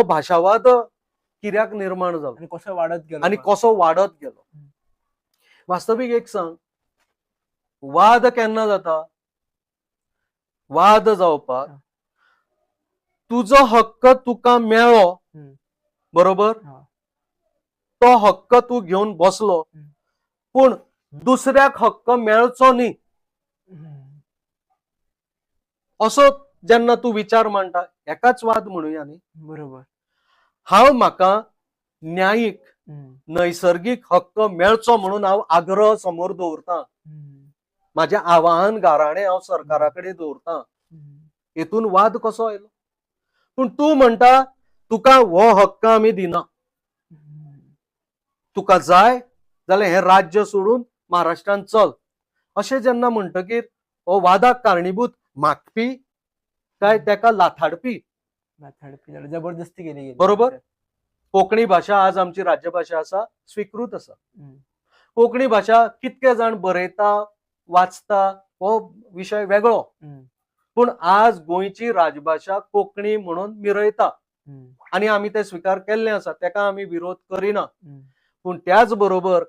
हो भाषावाद कित्याक निर्माण जालो आणि कसो वाढत गेलो आणि कसो वाढत गेलो. वास्तविक एक सांग, वाद केन्ना जाता? वाद जावपाक तुजो हक्क तुका मेळ्ळो, बरोबर, तो हक्क तू घेऊन बसलो, पण दुसऱ्याक हक्क मेळचो न्ही असो जेन्ना तू विचार मांडटा, एकाच वाद म्हणूया न्ही. बरोबर. हांव म्हाका न्यायीक नैसर्गिक हक्क मेळचो म्हणून हांव आग्रह समोर दवरतां. माझे आवाहन गाराणें हांव सरकारा कडेन दवरतां. हेतून वाद कसो आयलो? पूण तूं म्हणटा तुका हो हक्क आमी दिना, तुका जाय जाल्यार हे राज्य सोडून महाराष्ट्रान चल, अशें जेन्ना म्हणटकीर हो वादाक कारणीभूत मागपी काय तेका लाथाडपी? जबरदस्ती केली गेली. बरोबर. कोंकणी भाषा आज आमची राज्यभाषा आसा, स्वीकृत आसा. कोंकणी भाषा कितके जाण बरयता वाचता हो विशय वेगळो, पूण आज गोंयची राजभाषा कोंकणी म्हणून मिरयता आणि आमी ते स्वीकार केल्ले आसा, तेका आमी विरोध करिना. पूण त्याच बरोबर